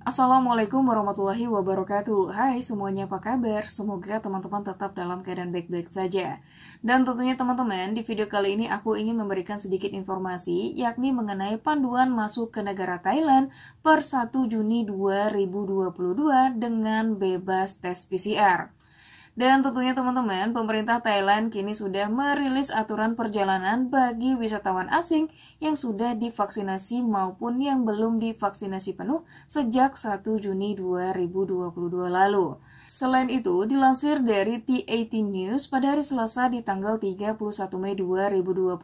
Assalamualaikum warahmatullahi wabarakatuh. Hai semuanya, apa kabar? Semoga teman-teman tetap dalam keadaan baik-baik saja. Dan tentunya teman-teman, di video kali ini aku ingin memberikan sedikit informasi, yakni mengenai panduan masuk ke negara Thailand per 1 Juni 2022 dengan bebas tes PCR. Dan tentunya teman-teman, pemerintah Thailand kini sudah merilis aturan perjalanan bagi wisatawan asing yang sudah divaksinasi maupun yang belum divaksinasi penuh sejak 1 Juni 2022 lalu. Selain itu, dilansir dari T18 News pada hari Selasa di tanggal 31 Mei 2022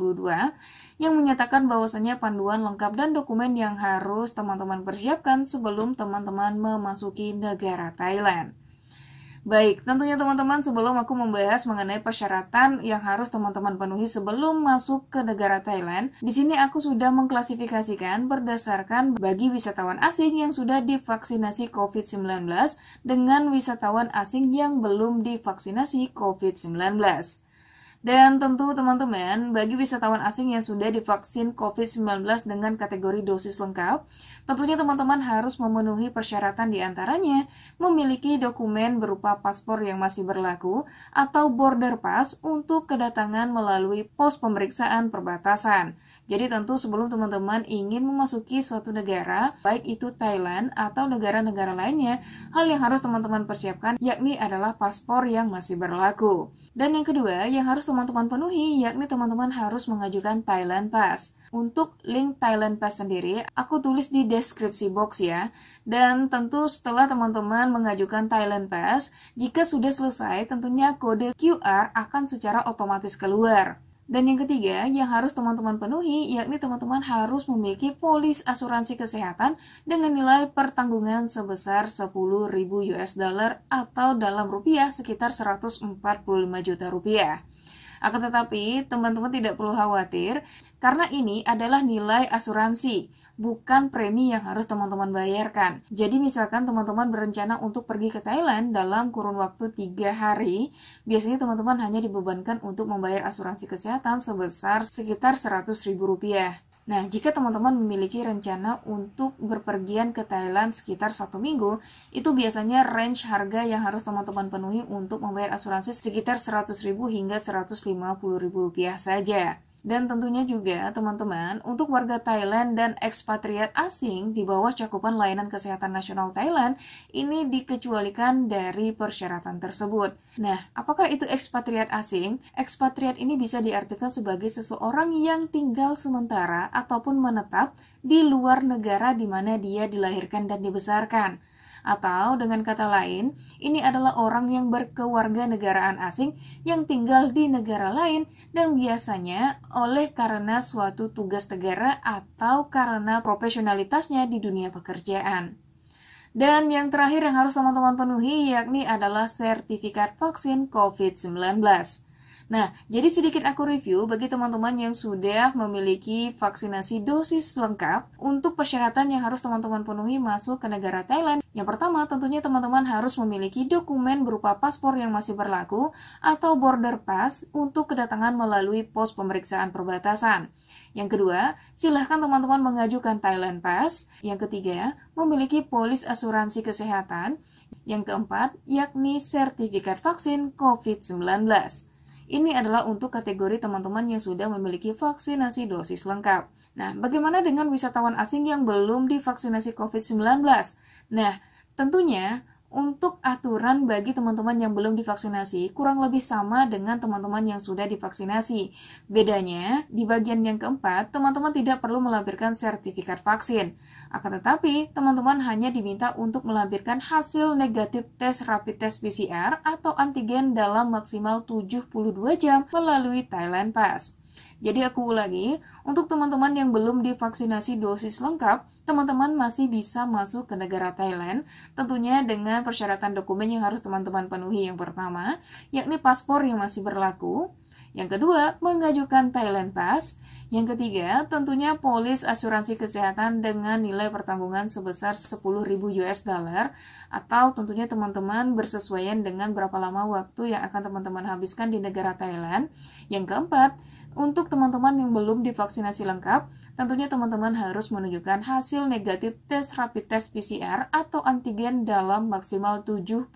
yang menyatakan bahwasanya panduan lengkap dan dokumen yang harus teman-teman persiapkan sebelum teman-teman memasuki negara Thailand. Baik, tentunya teman-teman sebelum aku membahas mengenai persyaratan yang harus teman-teman penuhi sebelum masuk ke negara Thailand, di sini aku sudah mengklasifikasikan berdasarkan bagi wisatawan asing yang sudah divaksinasi COVID-19 dengan wisatawan asing yang belum divaksinasi COVID-19. Dan tentu teman-teman, bagi wisatawan asing yang sudah divaksin COVID-19 dengan kategori dosis lengkap, tentunya teman-teman harus memenuhi persyaratan diantaranya memiliki dokumen berupa paspor yang masih berlaku atau border pass untuk kedatangan melalui pos pemeriksaan perbatasan. Jadi tentu sebelum teman-teman ingin memasuki suatu negara, baik itu Thailand atau negara-negara lainnya, hal yang harus teman-teman persiapkan yakni adalah paspor yang masih berlaku. Dan yang kedua, yang harus teman-teman penuhi yakni teman-teman harus mengajukan Thailand Pass. Untuk link Thailand Pass sendiri, aku tulis di deskripsi box ya. Dan tentu setelah teman-teman mengajukan Thailand Pass, jika sudah selesai tentunya kode QR akan secara otomatis keluar. Dan yang ketiga, yang harus teman-teman penuhi, yakni teman-teman harus memiliki polis asuransi kesehatan dengan nilai pertanggungan sebesar 10.000 US dollar atau dalam rupiah sekitar 145 juta rupiah. Akan tetapi, teman-teman tidak perlu khawatir, karena ini adalah nilai asuransi, bukan premi yang harus teman-teman bayarkan. Jadi misalkan teman-teman berencana untuk pergi ke Thailand dalam kurun waktu 3 hari, biasanya teman-teman hanya dibebankan untuk membayar asuransi kesehatan sebesar sekitar 100.000 rupiah. Nah, jika teman-teman memiliki rencana untuk berpergian ke Thailand sekitar 1 minggu, itu biasanya range harga yang harus teman-teman penuhi untuk membayar asuransi sekitar 100.000 hingga 150.000 rupiah saja. Dan tentunya juga teman-teman, untuk warga Thailand dan ekspatriat asing di bawah cakupan layanan kesehatan nasional Thailand, ini dikecualikan dari persyaratan tersebut. Nah, apakah itu ekspatriat asing? Ekspatriat ini bisa diartikan sebagai seseorang yang tinggal sementara ataupun menetap di luar negara di mana dia dilahirkan dan dibesarkan. Atau dengan kata lain, ini adalah orang yang berkewarganegaraan asing yang tinggal di negara lain dan biasanya oleh karena suatu tugas negara atau karena profesionalitasnya di dunia pekerjaan. Dan yang terakhir yang harus teman-teman penuhi yakni adalah sertifikat vaksin COVID-19. Nah, jadi sedikit aku review bagi teman-teman yang sudah memiliki vaksinasi dosis lengkap untuk persyaratan yang harus teman-teman penuhi masuk ke negara Thailand. Yang pertama, tentunya teman-teman harus memiliki dokumen berupa paspor yang masih berlaku atau border pass untuk kedatangan melalui pos pemeriksaan perbatasan. Yang kedua, silahkan teman-teman mengajukan Thailand Pass. Yang ketiga, memiliki polis asuransi kesehatan. Yang keempat, yakni sertifikat vaksin COVID-19. Ini adalah untuk kategori teman-teman yang sudah memiliki vaksinasi dosis lengkap. Nah, bagaimana dengan wisatawan asing yang belum divaksinasi COVID-19? Nah, tentunya untuk aturan bagi teman-teman yang belum divaksinasi kurang lebih sama dengan teman-teman yang sudah divaksinasi. Bedanya, di bagian yang keempat, teman-teman tidak perlu melampirkan sertifikat vaksin. Akan tetapi, teman-teman hanya diminta untuk melampirkan hasil negatif tes rapid test PCR atau antigen dalam maksimal 72 jam melalui Thailand Pass. Jadi aku ulangi, untuk teman-teman yang belum divaksinasi dosis lengkap, teman-teman masih bisa masuk ke negara Thailand, tentunya dengan persyaratan dokumen yang harus teman-teman penuhi. Yang pertama, yakni paspor yang masih berlaku. Yang kedua, mengajukan Thailand Pass. Yang ketiga, tentunya polis asuransi kesehatan dengan nilai pertanggungan sebesar 10.000 US dollar, atau tentunya teman-teman bersesuaian dengan berapa lama waktu yang akan teman-teman habiskan di negara Thailand. Yang keempat, Untuk teman-teman yang belum divaksinasi lengkap, tentunya teman-teman harus menunjukkan hasil negatif tes rapid test PCR atau antigen dalam maksimal 72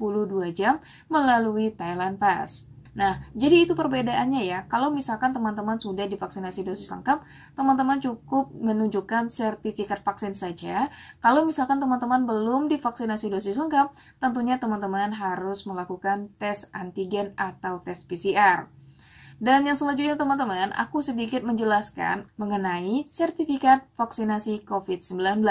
jam melalui Thailand Pass. Nah, jadi itu perbedaannya ya. Kalau misalkan teman-teman sudah divaksinasi dosis lengkap, teman-teman cukup menunjukkan sertifikat vaksin saja. Kalau misalkan teman-teman belum divaksinasi dosis lengkap, tentunya teman-teman harus melakukan tes antigen atau tes PCR. Dan yang selanjutnya teman-teman, aku sedikit menjelaskan mengenai sertifikat vaksinasi COVID-19.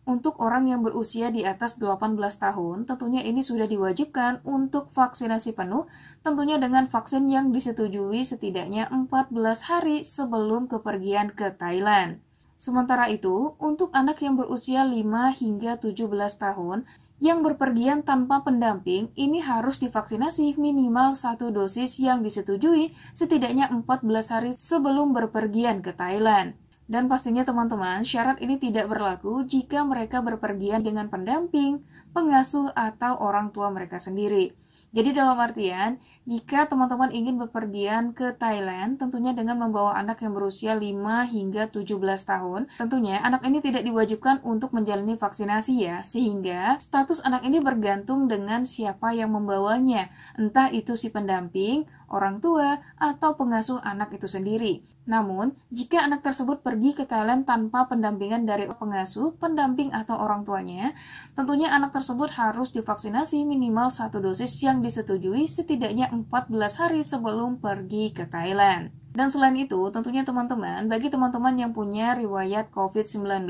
Untuk orang yang berusia di atas 18 tahun, tentunya ini sudah diwajibkan untuk vaksinasi penuh, tentunya dengan vaksin yang disetujui setidaknya 14 hari sebelum kepergian ke Thailand. Sementara itu, untuk anak yang berusia 5 hingga 17 tahun, yang berpergian tanpa pendamping, ini harus divaksinasi minimal 1 dosis yang disetujui setidaknya 14 hari sebelum berpergian ke Thailand. Dan pastinya teman-teman, syarat ini tidak berlaku jika mereka berpergian dengan pendamping, pengasuh, atau orang tua mereka sendiri. Jadi dalam artian, jika teman-teman ingin bepergian ke Thailand, tentunya dengan membawa anak yang berusia 5 hingga 17 tahun, tentunya anak ini tidak diwajibkan untuk menjalani vaksinasi ya, sehingga status anak ini bergantung dengan siapa yang membawanya, entah itu si pendamping, orang tua, atau pengasuh anak itu sendiri. Namun, jika anak tersebut pergi ke Thailand tanpa pendampingan dari pengasuh, pendamping, atau orang tuanya, tentunya anak tersebut harus divaksinasi minimal 1 dosis yang disetujui setidaknya 14 hari sebelum pergi ke Thailand. Dan selain itu, tentunya teman-teman, bagi teman-teman yang punya riwayat COVID-19,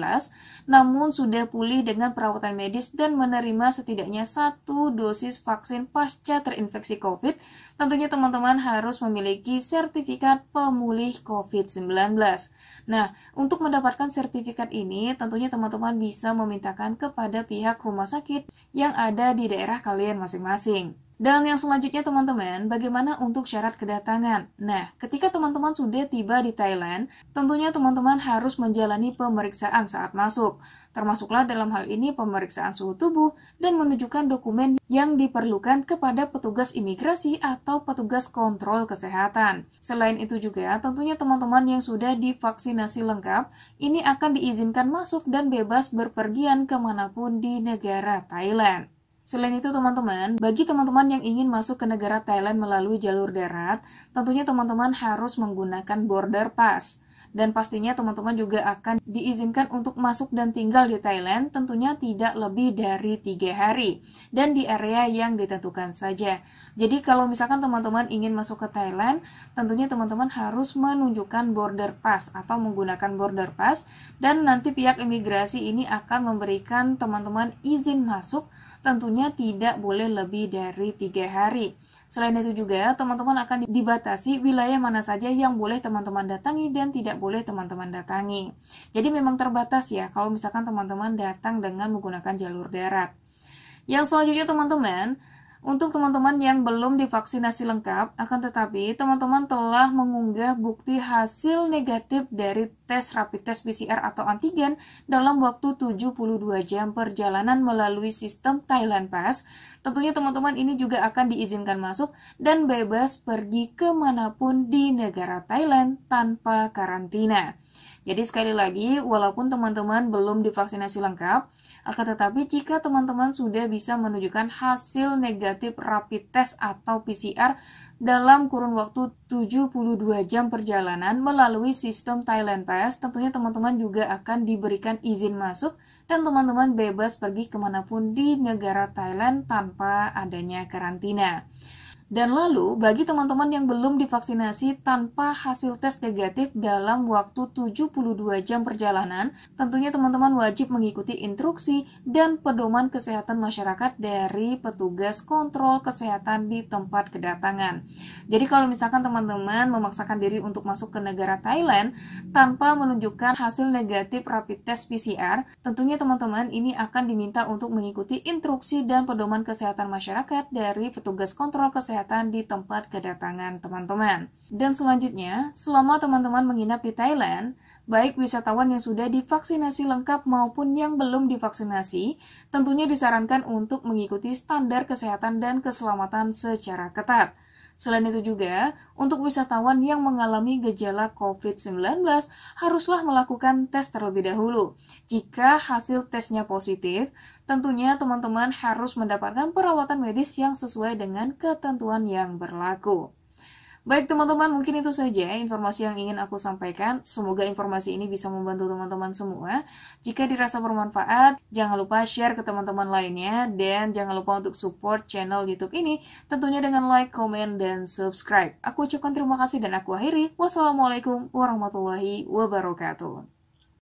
namun sudah pulih dengan perawatan medis dan menerima setidaknya 1 dosis vaksin pasca terinfeksi COVID, tentunya teman-teman harus memiliki sertifikat pemulih COVID-19. Nah, untuk mendapatkan sertifikat ini, tentunya teman-teman bisa memintakan kepada pihak rumah sakit yang ada di daerah kalian masing-masing. Dan yang selanjutnya teman-teman, bagaimana untuk syarat kedatangan? Nah, ketika teman-teman sudah tiba di Thailand, tentunya teman-teman harus menjalani pemeriksaan saat masuk. Termasuklah dalam hal ini pemeriksaan suhu tubuh dan menunjukkan dokumen yang diperlukan kepada petugas imigrasi atau petugas kontrol kesehatan. Selain itu juga, tentunya teman-teman yang sudah divaksinasi lengkap, ini akan diizinkan masuk dan bebas berpergian kemanapun di negara Thailand. Selain itu teman-teman, bagi teman-teman yang ingin masuk ke negara Thailand melalui jalur darat, tentunya teman-teman harus menggunakan border pass. Dan pastinya teman-teman juga akan diizinkan untuk masuk dan tinggal di Thailand tentunya tidak lebih dari 3 hari dan di area yang ditentukan saja. Jadi kalau misalkan teman-teman ingin masuk ke Thailand, tentunya teman-teman harus menunjukkan border pass atau menggunakan border pass dan nanti pihak imigrasi ini akan memberikan teman-teman izin masuk, tentunya tidak boleh lebih dari 3 hari. Selain itu juga, teman-teman akan dibatasi wilayah mana saja yang boleh teman-teman datangi dan tidak boleh teman-teman datangi. Jadi memang terbatas ya kalau misalkan teman-teman datang dengan menggunakan jalur darat. Yang selanjutnya teman-teman, untuk teman-teman yang belum divaksinasi lengkap, akan tetapi teman-teman telah mengunggah bukti hasil negatif dari tes rapid test PCR atau antigen dalam waktu 72 jam perjalanan melalui sistem Thailand Pass, tentunya teman-teman ini juga akan diizinkan masuk dan bebas pergi kemanapun di negara Thailand tanpa karantina. Jadi sekali lagi, walaupun teman-teman belum divaksinasi lengkap, akan tetapi jika teman-teman sudah bisa menunjukkan hasil negatif rapid test atau PCR dalam kurun waktu 72 jam perjalanan melalui sistem Thailand Pass, tentunya teman-teman juga akan diberikan izin masuk dan teman-teman bebas pergi kemanapun di negara Thailand tanpa adanya karantina. Dan lalu, bagi teman-teman yang belum divaksinasi tanpa hasil tes negatif dalam waktu 72 jam perjalanan, tentunya teman-teman wajib mengikuti instruksi dan pedoman kesehatan masyarakat dari petugas kontrol kesehatan di tempat kedatangan. Jadi kalau misalkan teman-teman memaksakan diri untuk masuk ke negara Thailand tanpa menunjukkan hasil negatif rapid test PCR, tentunya teman-teman ini akan diminta untuk mengikuti instruksi dan pedoman kesehatan masyarakat dari petugas kontrol kesehatan di tempat kedatangan teman-teman. Dan selanjutnya, selama teman-teman menginap di Thailand, baik wisatawan yang sudah divaksinasi lengkap maupun yang belum divaksinasi, tentunya disarankan untuk mengikuti standar kesehatan dan keselamatan secara ketat. Selain itu juga, untuk wisatawan yang mengalami gejala COVID-19 haruslah melakukan tes terlebih dahulu. Jika hasil tesnya positif, tentunya teman-teman harus mendapatkan perawatan medis yang sesuai dengan ketentuan yang berlaku. Baik teman-teman, mungkin itu saja informasi yang ingin aku sampaikan. Semoga informasi ini bisa membantu teman-teman semua. Jika dirasa bermanfaat, jangan lupa share ke teman-teman lainnya. Dan jangan lupa untuk support channel YouTube ini, tentunya dengan like, komen, dan subscribe. Aku ucapkan terima kasih dan aku akhiri. Wassalamualaikum warahmatullahi wabarakatuh.